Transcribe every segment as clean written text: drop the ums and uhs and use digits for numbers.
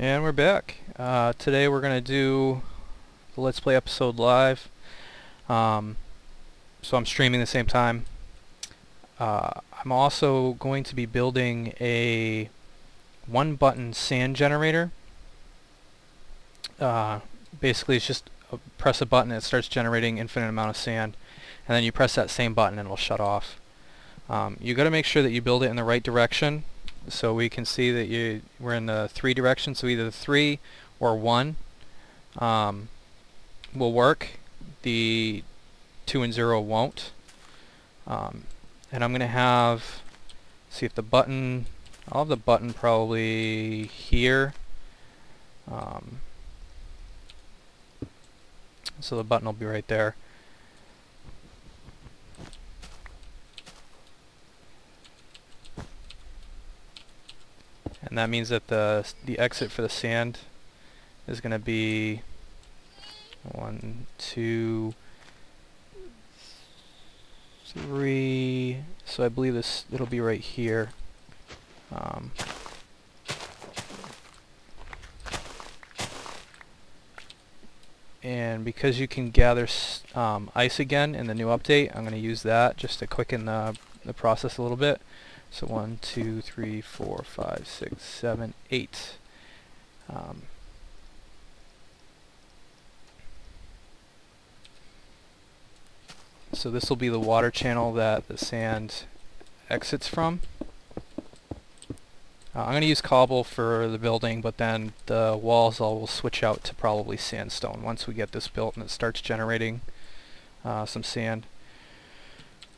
And we're back. Today we're going to do the Let's Play episode live. So I'm streaming at the same time. I'm also going to be building a one-button sand generator. Basically it's just press a button and it starts generating infinite amount of sand. And then you press that same button and it'll shut off. You got to make sure that you build it in the right direction. So we can see that we're in the 3 directions, so either the 3 or 1 will work. The 2 and 0 won't. And I'm going to have, see if the button, I'll have the button probably here. So the button will be right there. And that means that the exit for the sand is going to be 1, 2, 3. So I believe it'll be right here. And because you can gather ice again in the new update, I'm going to use that just to quicken the process a little bit. So 1, 2, 3, 4, 5, 6, 7, 8. So this will be the water channel that the sand exits from. I'm going to use cobble for the building, but then the walls will switch out to probably sandstone once we get this built and it starts generating some sand.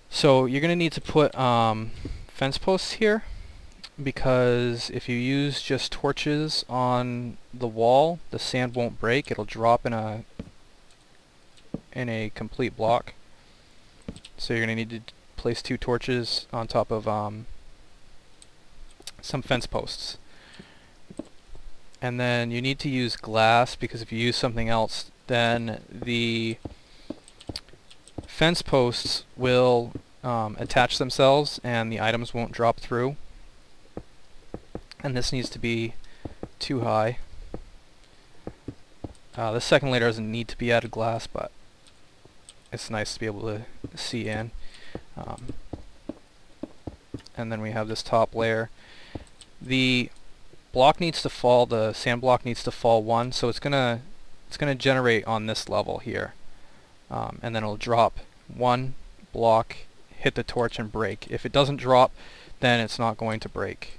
So you're going to need to put fence posts here, because if you use just torches on the wall, the sand won't break. It'll drop in a complete block. So you're going to need to place 2 torches on top of some fence posts. And then you need to use glass, because if you use something else, then the fence posts will attach themselves and the items won't drop through. And this needs to be too high. The second layer doesn't need to be added glass, but it's nice to be able to see in. And then we have this top layer. The block needs to fall, the sand block needs to fall 1, so it's gonna generate on this level here. And then it'll drop 1 block, hit the torch and break. If it doesn't drop, then it's not going to break.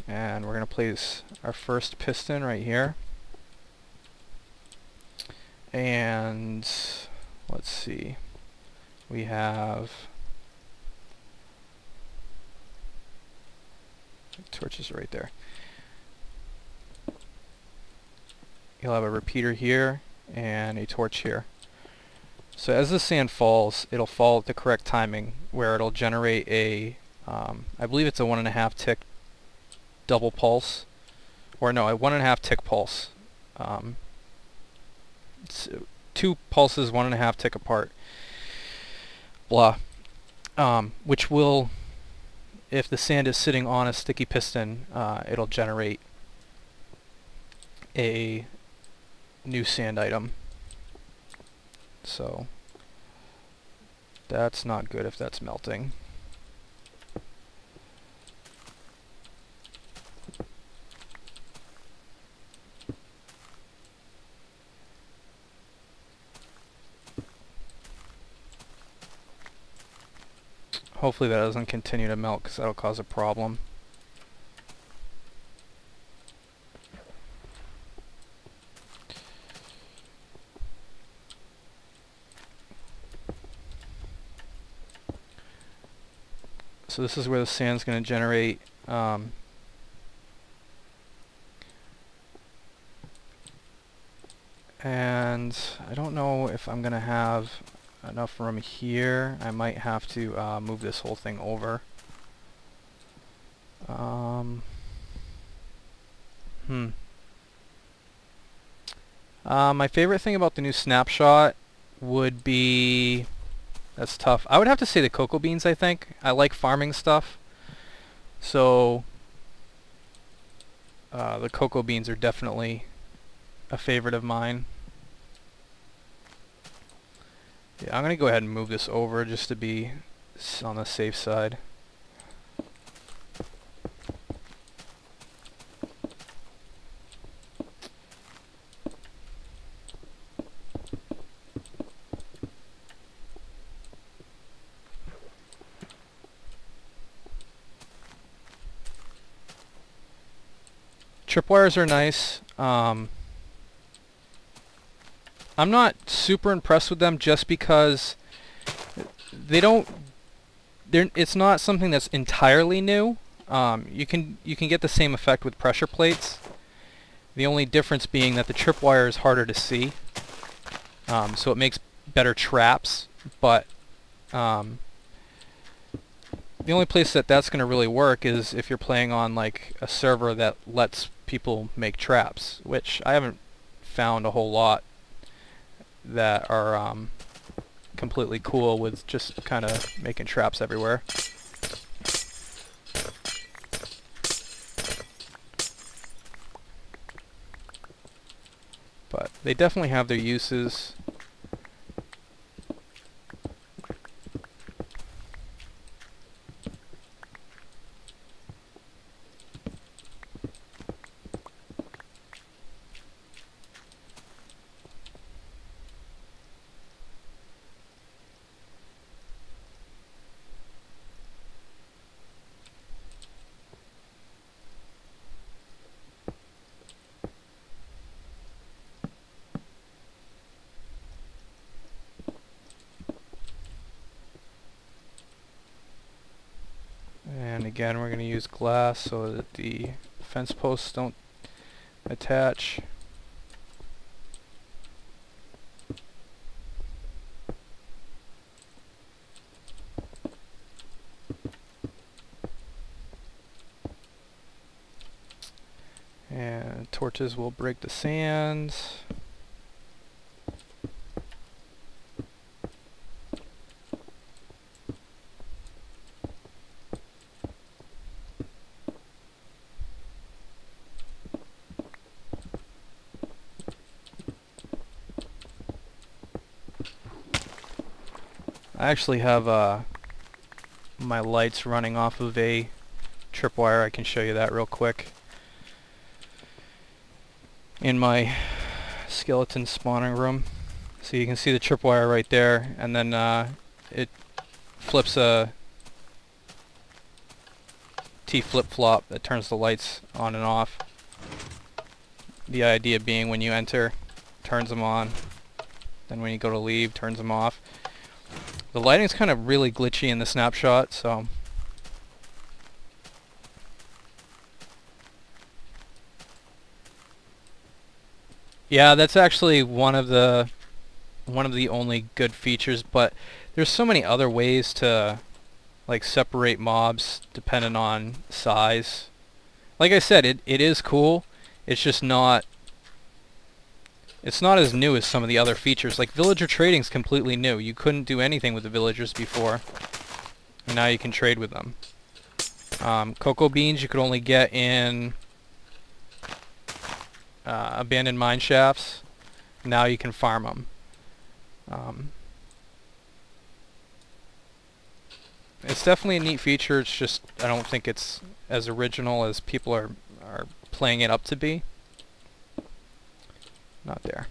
And we're going to place our first piston right here. And let's see, we have torches right there. You'll have a repeater here and a torch here. So as the sand falls, it'll fall at the correct timing, where it'll generate a, I believe it's a 1.5 tick double pulse, or no, a 1.5 tick pulse. It's 2 pulses, 1.5 tick apart. Blah. Which will, if the sand is sitting on a sticky piston, it'll generate a new sand item. So that's not good if that's melting. Hopefully that doesn't continue to melt, because that'll cause a problem. So this is where the sand's going to generate. And I don't know if I'm going to have enough room here. I might have to move this whole thing over. My favorite thing about the new snapshot would be, that's tough, I would have to say the cocoa beans. I think I like farming stuff, so The cocoa beans are definitely a favorite of mine. Yeah, I'm going to go ahead and move this over just to be on the safe side. Tripwires are nice. I'm not super impressed with them just because it's not something that's entirely new. You can get the same effect with pressure plates. The only difference being that the tripwire is harder to see, so it makes better traps. But the only place that that's going to really work is if you're playing on like a server that lets people make traps, which I haven't found a whole lot that are completely cool with just kind of making traps everywhere. But they definitely have their uses. And again, we're going to use glass so that the fence posts don't attach. And torches will break the sands. I actually have my lights running off of a tripwire. I can show you that real quick. In my skeleton spawning room. So you can see the tripwire right there, and then it flips a T flip-flop that turns the lights on and off. The idea being when you enter, turns them on, then when you go to leave, turns them off. The lighting's kind of really glitchy in the snapshot, so yeah, that's actually one of the only good features, but there's so many other ways to like separate mobs depending on size. Like I said, it is cool. It's just not as new as some of the other features. Like villager trading's completely new. You couldn't do anything with the villagers before, and now you can trade with them. Cocoa beans you could only get in abandoned mine shafts. Now you can farm them. It's definitely a neat feature. It's just I don't think it's as original as people are playing it up to be. Not there.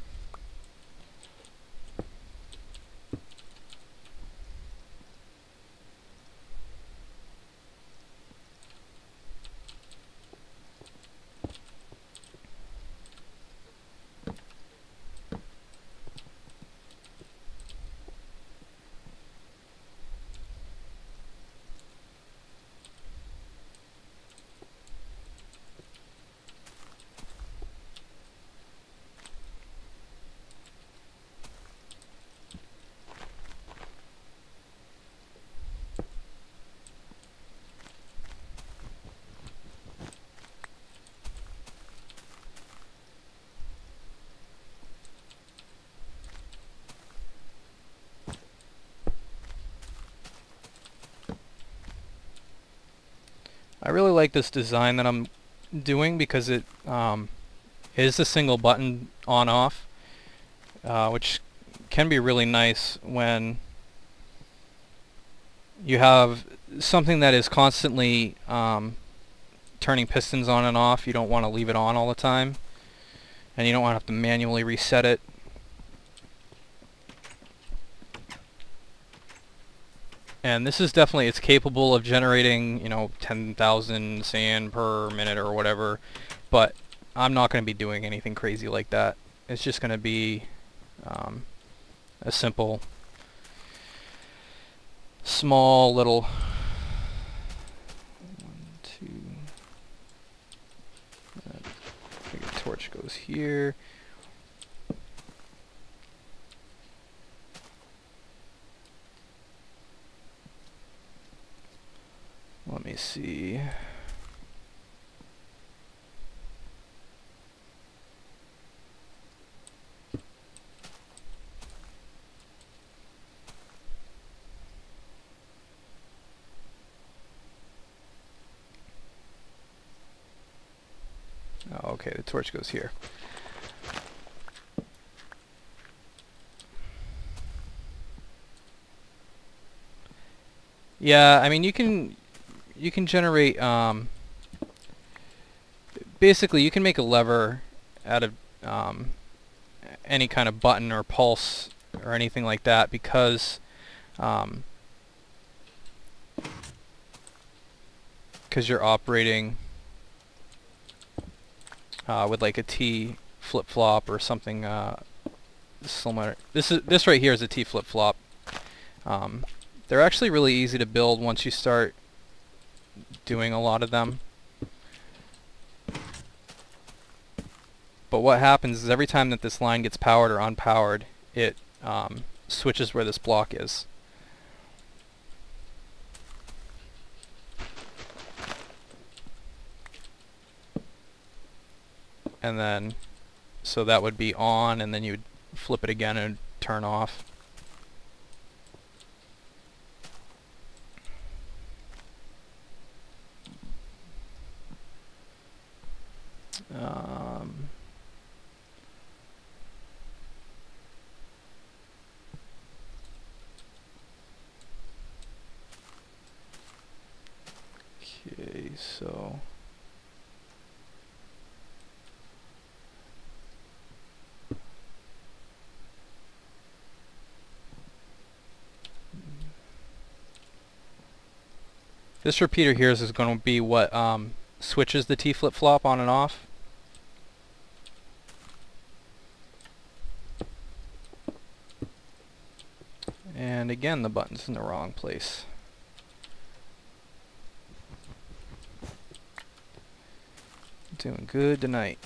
I really like this design that I'm doing, because it is a single button on off, which can be really nice when you have something that is constantly turning pistons on and off. You don't want to leave it on all the time, and you don't want to have to manually reset it. And this is definitely, it's capable of generating, you know, 10,000 sand per minute or whatever, but I'm not going to be doing anything crazy like that. It's just going to be a simple, small little 1, 2. I think a torch goes here. Let me see. Oh, okay, the torch goes here. Yeah, I mean, you can generate, basically you can make a lever out of any kind of button or pulse or anything like that, because you're operating with like a T flip-flop or something similar. This right here is a T flip-flop. They're actually really easy to build once you start doing a lot of them. But what happens is every time that this line gets powered or unpowered, it switches where this block is. And then, so that would be on, and then you would flip it again and turn off. Okay, so this repeater here is going to be what switches the T flip-flop on and off. And again, the button's in the wrong place. Doing good tonight.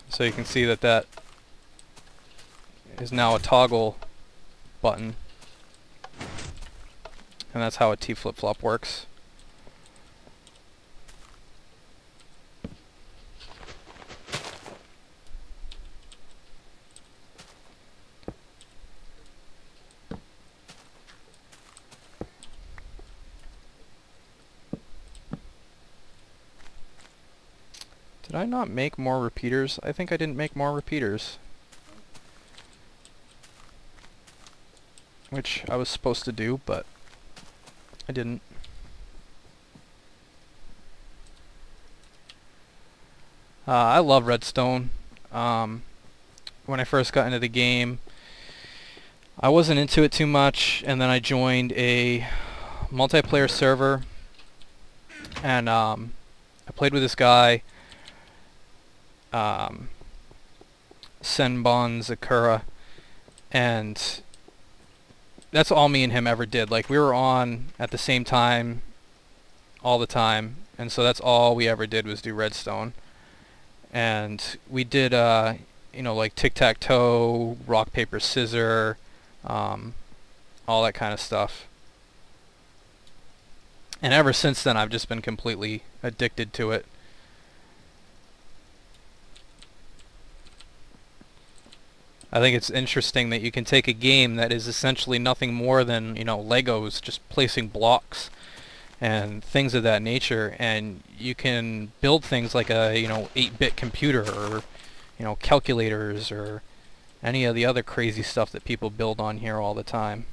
So you can see that that is now a toggle button, and that's how a T flip-flop works. Did I not make more repeaters? I think I didn't make more repeaters, which I was supposed to do, but I didn't. I love redstone. When I first got into the game, I wasn't into it too much, and then I joined a multiplayer server, and I played with this guy, Senbon Zakura, and that's all me and him ever did. Like, we were on at the same time all the time, and so that's all we ever did was do redstone. And we did you know, like tic-tac-toe, rock paper scissor, all that kind of stuff. And ever since then I've just been completely addicted to it. I think it's interesting that you can take a game that is essentially nothing more than, you know, Legos, just placing blocks and things of that nature, and you can build things like a, you know, 8-bit computer, or, you know, calculators, or any of the other crazy stuff that people build on here all the time.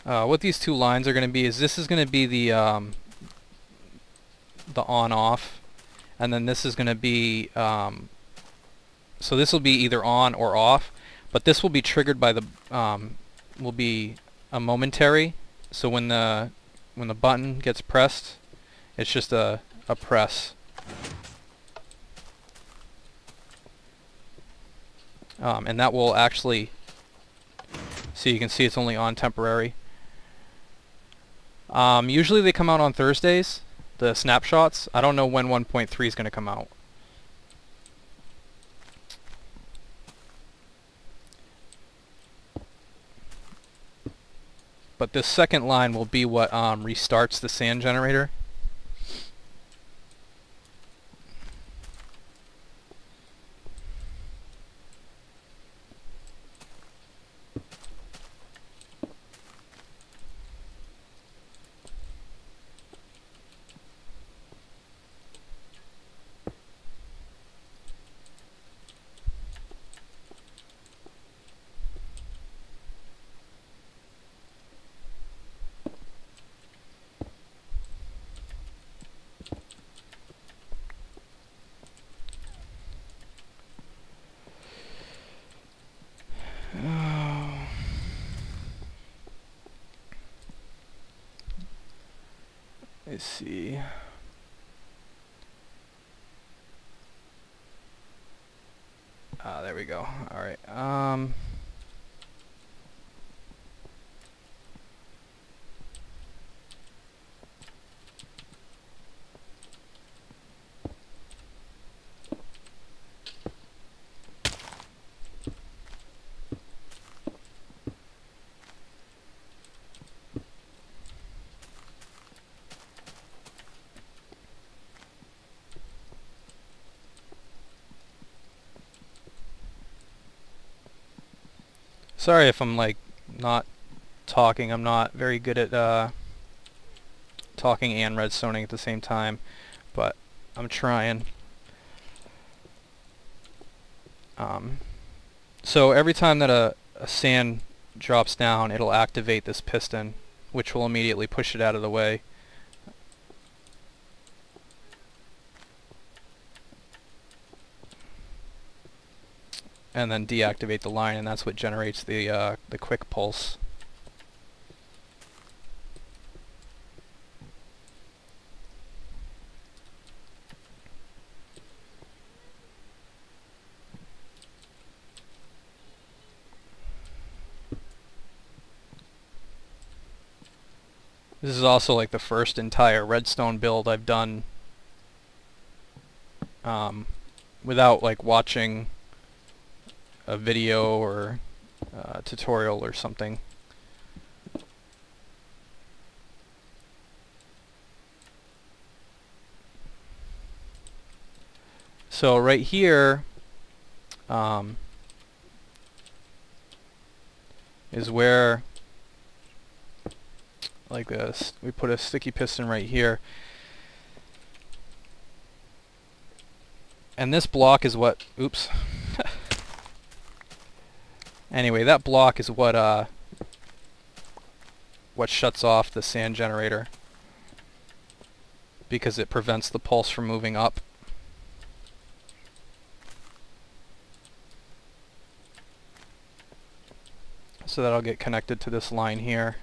What these two lines are going to be is, this is going to be the on-off, and then this is going to be so this will be either on or off, but this will be triggered by the will be a momentary. So when the button gets pressed, it's just a press. And that will actually, so you can see it's only on temporary. Usually they come out on Thursdays, the snapshots. I don't know when 1.3 is going to come out. But this second line will be what restarts the sand generator. Let's see. There we go. All right. Sorry if I'm like not talking. I'm not very good at talking and redstoning at the same time, but I'm trying. So every time that a sand drops down, it'll activate this piston, which will immediately push it out of the way. And then deactivate the line, and that's what generates the quick pulse. This is also like the first entire redstone build I've done without like watching a video or a tutorial or something. So right here is where, like this, we put a sticky piston right here, and this block is what, oops. Anyway, that block is what shuts off the sand generator, because it prevents the pulse from moving up. So that'll get connected to this line here.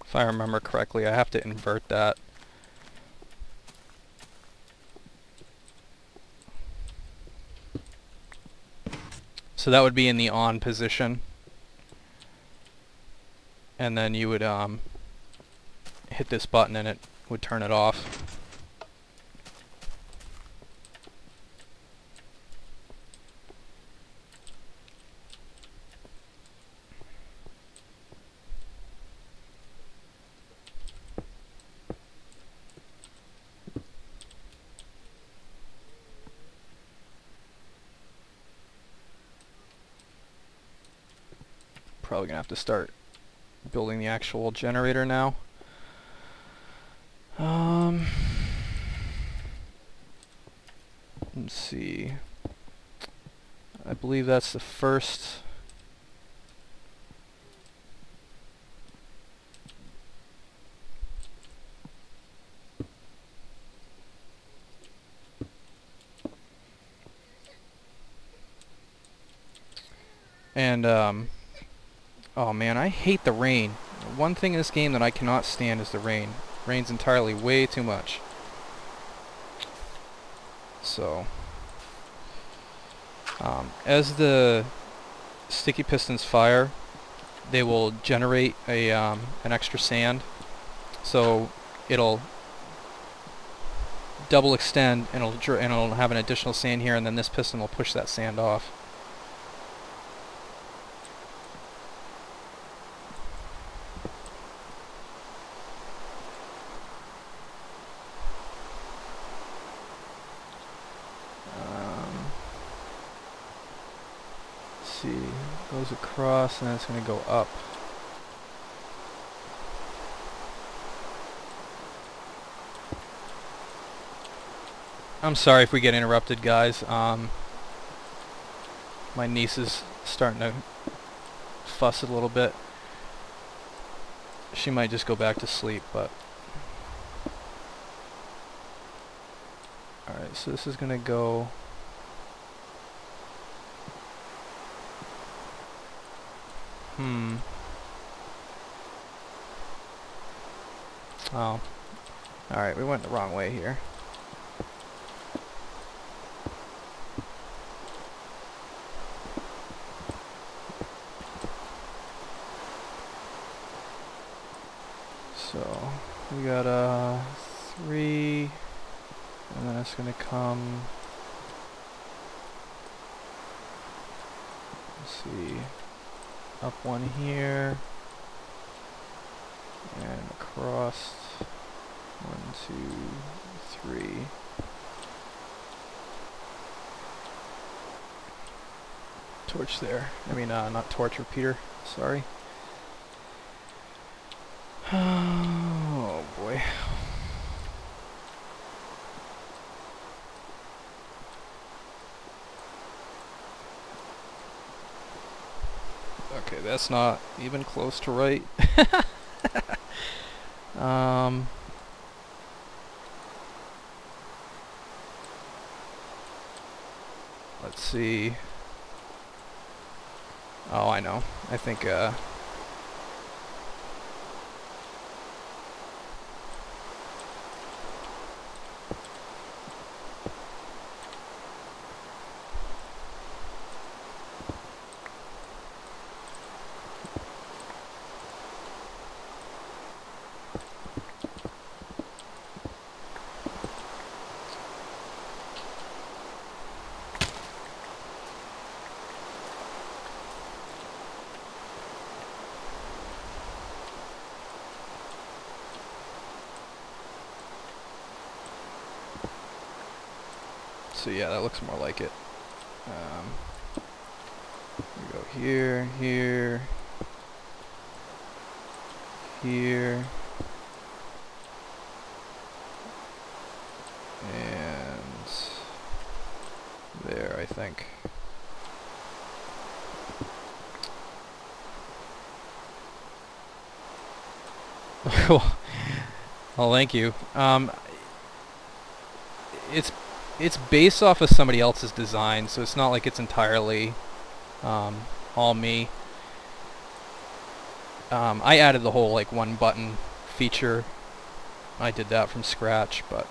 If I remember correctly, I have to invert that. So that would be in the on position. And then you would hit this button and it would turn it off. Probably gonna have to start building the actual generator now. Let's see. I believe that's the first. And oh man, I hate the rain. One thing in this game that I cannot stand is the rain. Rain's entirely way too much. So, as the sticky pistons fire, they will generate a an extra sand. So it'll double extend, and it'll have an additional sand here, and then this piston will push that sand off. See, goes across and then it's going to go up. I'm sorry if we get interrupted, guys. My niece is starting to fuss a little bit. She might just go back to sleep, but... Alright, so this is going to go... Oh. Alright, we went the wrong way here. So, we got 3, and then it's gonna come... Let's see... Up one here, and across 1, 2, 3. Torch there. I mean, not torch, repeater. Sorry. Oh boy. Okay, that's not even close to right. Let's see. Oh, I know. I think, so yeah, that looks more like it. We go here, here, here, and there, I think. Well, thank you. It's based off of somebody else's design, so it's not like it's entirely all me. I added the whole like one button feature. I did that from scratch, but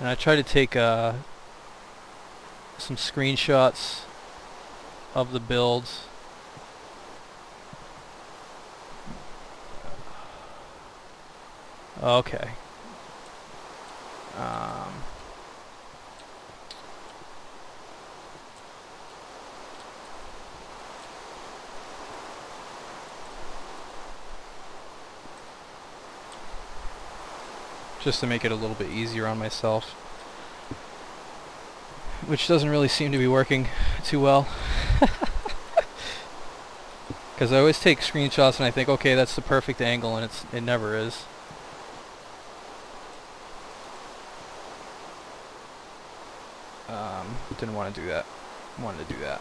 And I try to take some screenshots of the builds. Okay. Just to make it a little bit easier on myself, which doesn't really seem to be working too well. Because I always take screenshots and I think, okay, that's the perfect angle, and it never is. Didn't want to do that. Wanted to do that.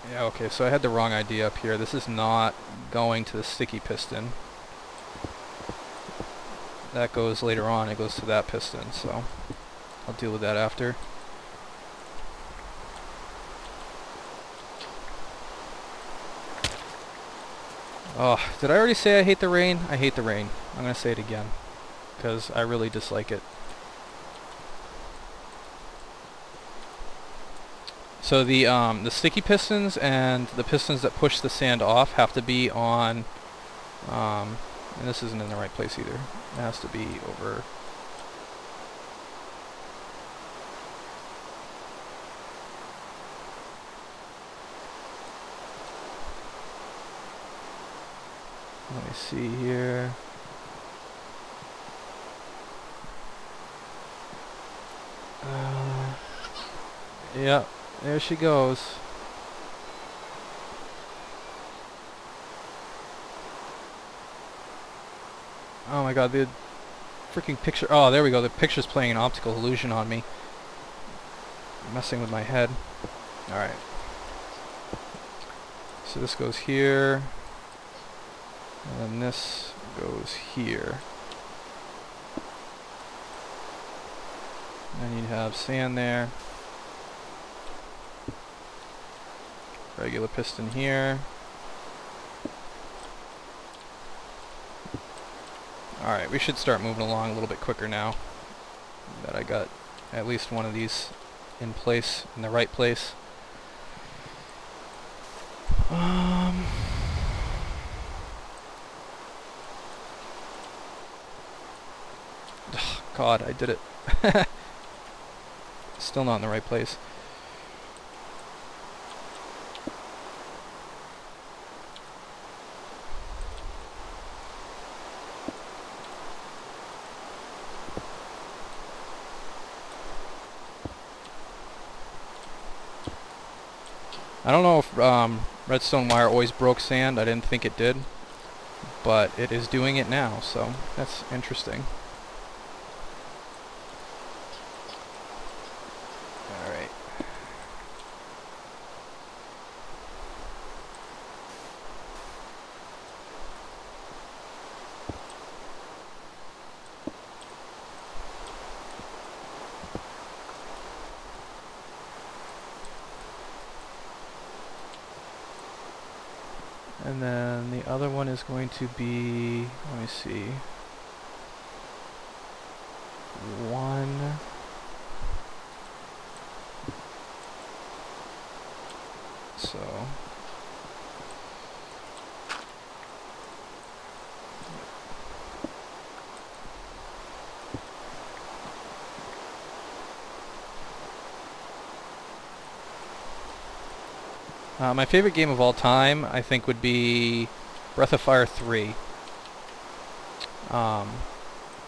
Yeah, okay, so I had the wrong idea up here. This is not going to the sticky piston. That goes later on, it goes to that piston, so I'll deal with that after. Oh, did I already say I hate the rain? I hate the rain. I'm gonna say it again, because I really dislike it. So the sticky pistons and the pistons that push the sand off have to be on, and this isn't in the right place either. It has to be over. Let me see here. Yeah, there she goes. Oh my god, the freaking picture. Oh, there we go. The picture's playing an optical illusion on me. Messing with my head. Alright. So this goes here. And then this goes here. And you have sand there. Regular piston here. Alright, we should start moving along a little bit quicker now that I got at least one of these in place, in the right place. God, I did it. Still not in the right place. I don't know if redstone wire always broke sand. I didn't think it did, but it is doing it now, so that's interesting. Alright. And then the other one is going to be, let me see, 1. So my favorite game of all time, I think, would be Breath of Fire 3. I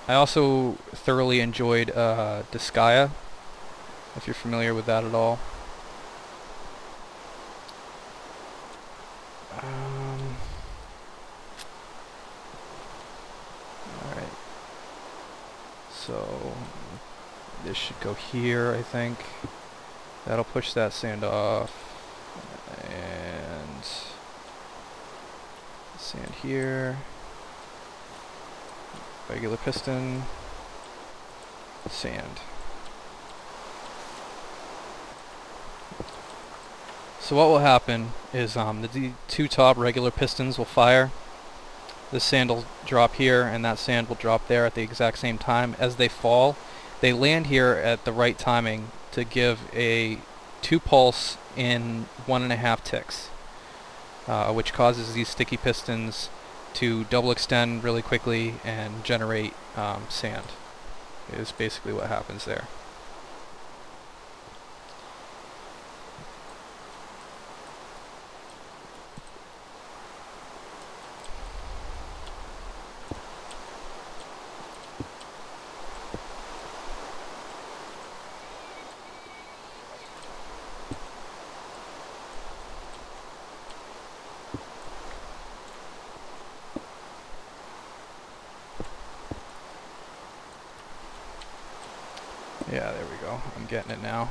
also thoroughly enjoyed Disgaea, if you're familiar with that at all. Alright. So this should go here, I think. That'll push that sand off. And sand here. Regular piston. Sand. So what will happen is the two top regular pistons will fire. The sand will drop here and that sand will drop there at the exact same time. As they fall, they land here at the right timing to give a 2 pulse in 1.5 ticks, which causes these sticky pistons to double extend really quickly and generate sand. Is basically what happens there. Yeah, there we go. I'm getting it now.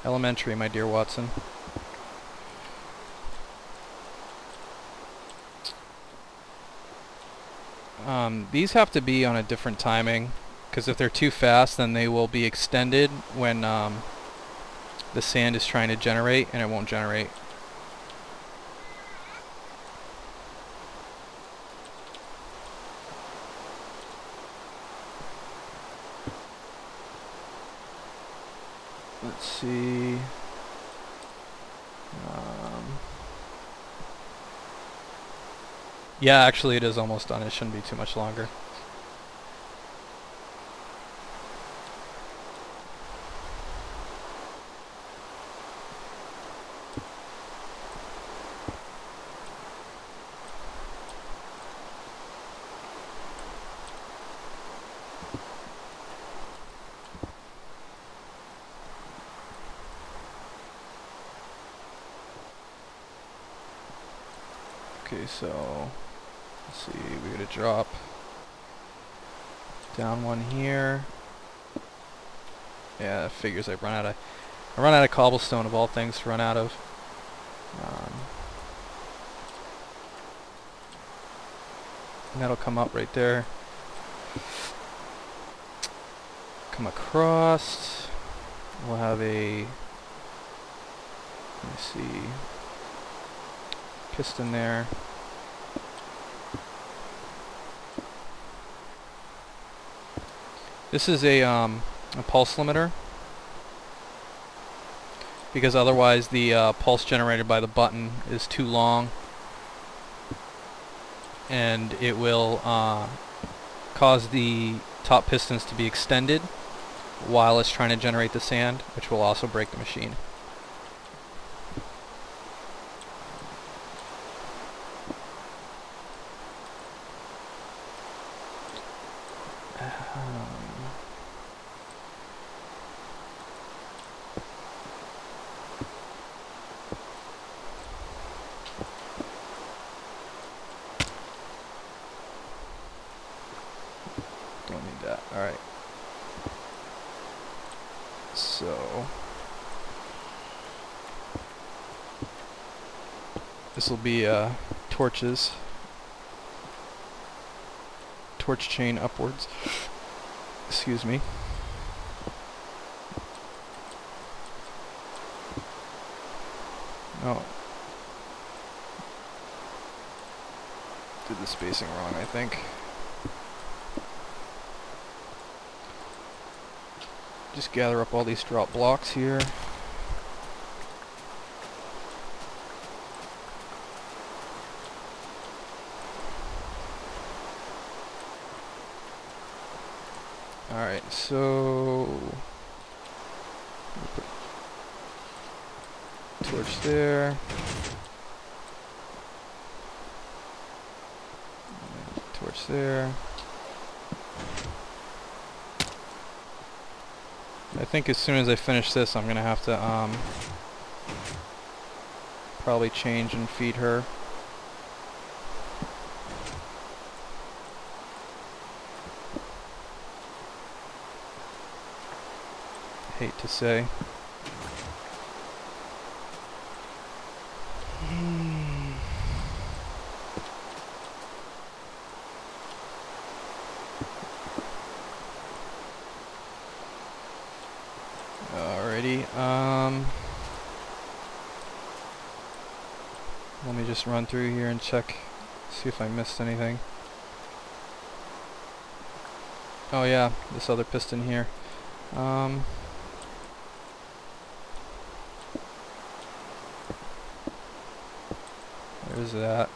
Elementary, my dear Watson. These have to be on a different timing, because if they're too fast, then they will be extended when the sand is trying to generate, and it won't generate. Let's see. Yeah, actually it is almost done. It shouldn't be too much longer. Okay, so let's see, we gotta drop down one here. Yeah, figures I run out of cobblestone of all things to run out of. And that'll come up right there. Come across. We'll have a, let me see, piston there. This is a pulse limiter, because otherwise the pulse generated by the button is too long, and it will cause the top pistons to be extended while it's trying to generate the sand, which will also break the machine. Don't need that. Alright. So this will be torches. Torch chain upwards. Excuse me. Oh. Did the spacing wrong, I think. Just gather up all these drop blocks here. Alright, so put torch there. Torch there. I think as soon as I finish this, I'm gonna have to probably change and feed her. Hate to say. Alrighty, let me just run through here and check, see if I missed anything. Oh yeah, this other piston here. There's that.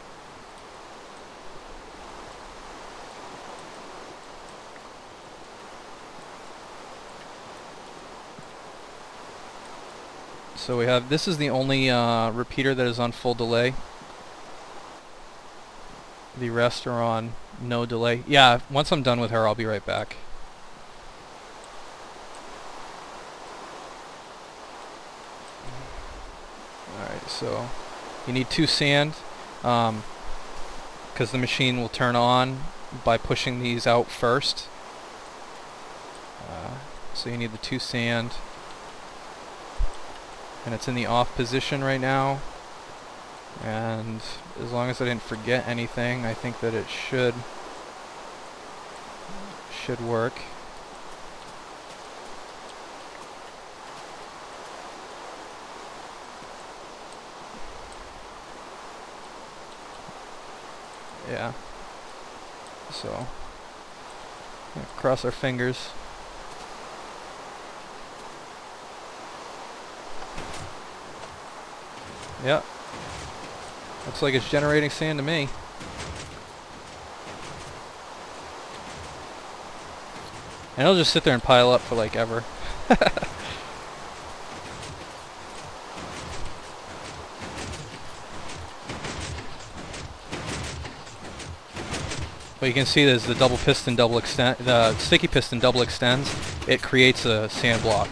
So we have, this is the only repeater that is on full delay. The rest are on no delay. Yeah, once I'm done with her, I'll be right back. Alright, so you need 2 sand, because the machine will turn on by pushing these out first. So you need the 2 sand. And it's in the off position right now, and as long as I didn't forget anything, I think that it should work. Yeah, so cross our fingers. Yep. Looks like it's generating sand to me. And it'll just sit there and pile up for like ever. What you can see is the double piston double extend, the sticky piston double extends. It creates a sand block,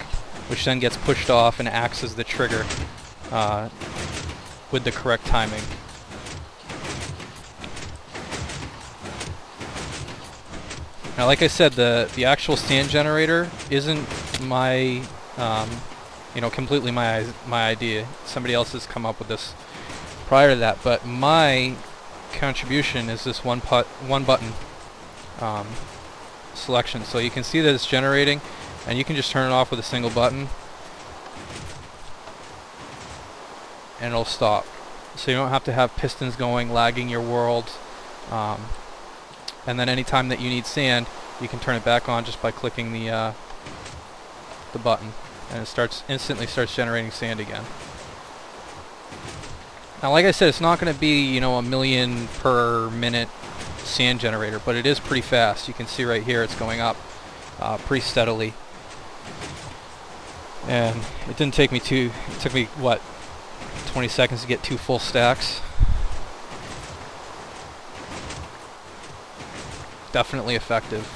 which then gets pushed off and acts as the trigger. With the correct timing. Now, like I said, the actual sand generator isn't my, completely my idea. Somebody else has come up with this prior to that, but my contribution is this one button selection. So you can see that it's generating, and you can just turn it off with a single button. And it'll stop, so you don't have to have pistons going, lagging your world, and then anytime that you need sand, you can turn it back on just by clicking the button, and it instantly starts generating sand again. Now, like I said, it's not going to be, a million per minute sand generator, but it is pretty fast. You can see right here it's going up pretty steadily, and it didn't take me it took me what, 20 seconds to get 2 full stacks. Definitely effective.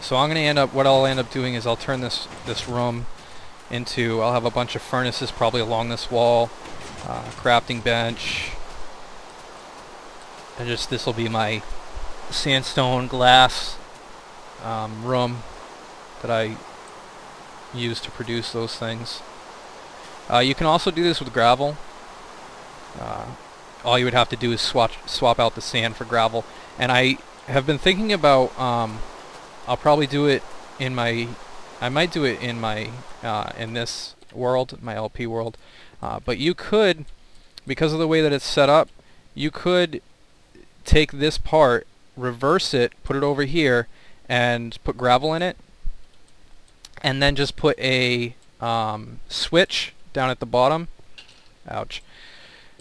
So I'm gonna what I'll end up doing is I'll turn this room into, I'll have a bunch of furnaces probably along this wall, crafting bench, and just this will be my sandstone glass room that I use to produce those things. You can also do this with gravel. All you would have to do is swap out the sand for gravel. And I have been thinking about, I'll probably do it in my, I might do it in my, in this world, my LP world. But you could, because of the way that it's set up, you could take this part, reverse it, put it over here, and put gravel in it. And then just put a switch down at the bottom. Ouch.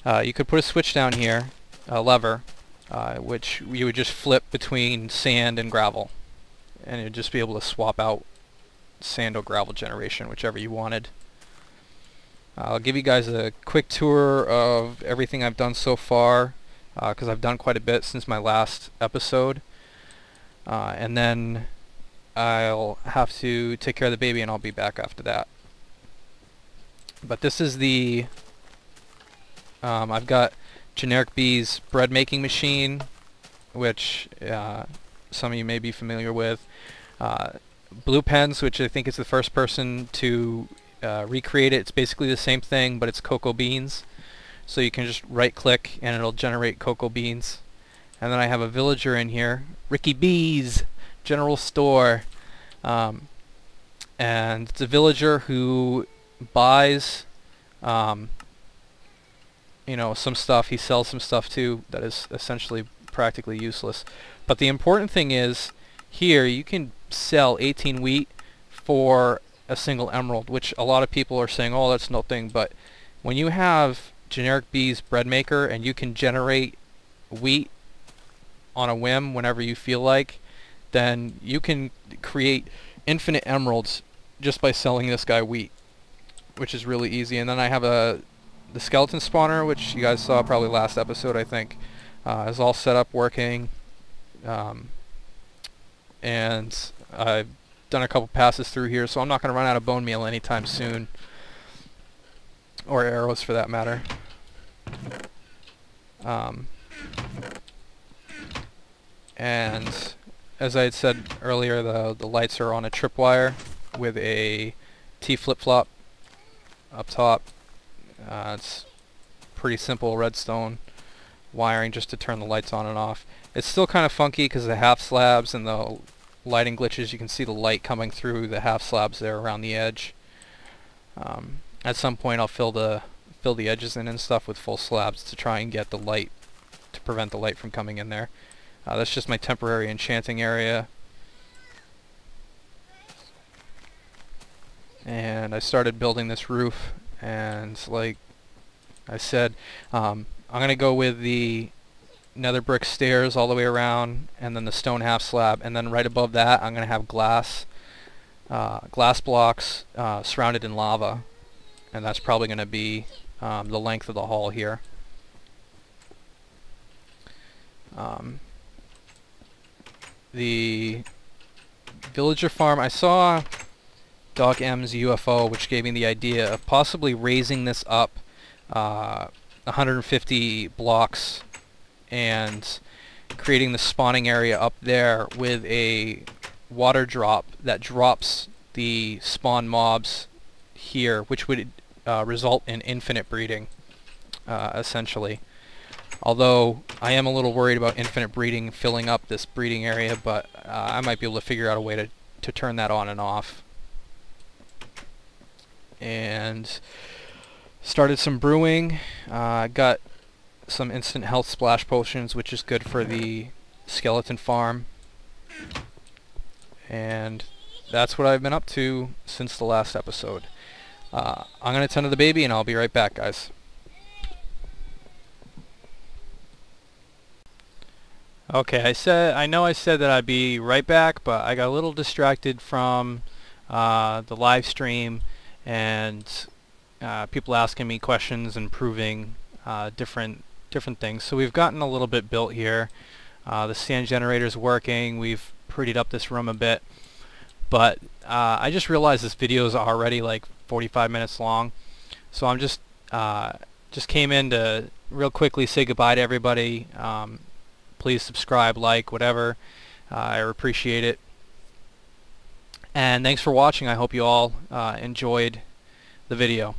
You could put a switch down here, a lever, which you would just flip between sand and gravel, and you'd just be able to swap out sand or gravel generation, whichever you wanted. I'll give you guys a quick tour of everything I've done so far, because I've done quite a bit since my last episode, and then I'll have to take care of the baby and I'll be back after that. But this is the, I've got Generic B's bread making machine, which some of you may be familiar with. Blue Pens, which I think is the first person to recreate it. It's basically the same thing, but it's cocoa beans. So you can just right click and it'll generate cocoa beans. And then I have a villager in here, Ricky B's General Store. and it's a villager who buys you know, some stuff. He sells some stuff too that is essentially practically useless. But the important thing is, here you can sell 18 wheat for a single emerald, which a lot of people are saying, oh, that's nothing. But when you have generic bees bread maker and you can generate wheat on a whim whenever you feel like, then you can create infinite emeralds just by selling this guy wheat, which is really easy. And then I have the skeleton spawner, which you guys saw probably last episode, I think, is all set up working, and I've done a couple passes through here, so I'm not going to run out of bone meal anytime soon, or arrows for that matter. And as I had said earlier, the lights are on a tripwire with a T flip-flop up top. It's pretty simple redstone wiring just to turn the lights on and off. It's still kind of funky because of the half slabs and the lighting glitches. You can see the light coming through the half slabs there around the edge. At some point I'll fill the edges in and stuff with full slabs to try and get the light, to prevent the light from coming in there. That's just my temporary enchanting area. And I started building this roof, and like I said, I'm going to go with the nether brick stairs all the way around, and then the stone half slab, and then right above that I'm going to have glass blocks surrounded in lava, and that's probably going to be the length of the hall here. The villager farm, I saw Doc M's UFO, which gave me the idea of possibly raising this up 150 blocks and creating the spawning area up there with a water drop that drops the spawn mobs here, which would result in infinite breeding, essentially. Although I am a little worried about infinite breeding filling up this breeding area, but I might be able to figure out a way to turn that on and off. And started some brewing. Got some instant health splash potions, which is good for the skeleton farm. And that's what I've been up to since the last episode. I'm going to tend to the baby, and I'll be right back, guys. Okay, I know I said that I'd be right back, but I got a little distracted from the live stream and people asking me questions and proving different things. So we've gotten a little bit built here. The sand generator's working. We've prettied up this room a bit, but I just realized this video is already like 45 minutes long, so I'm just came in to real quickly say goodbye to everybody. Please subscribe, like, whatever. I appreciate it. And thanks for watching. I hope you all enjoyed the video.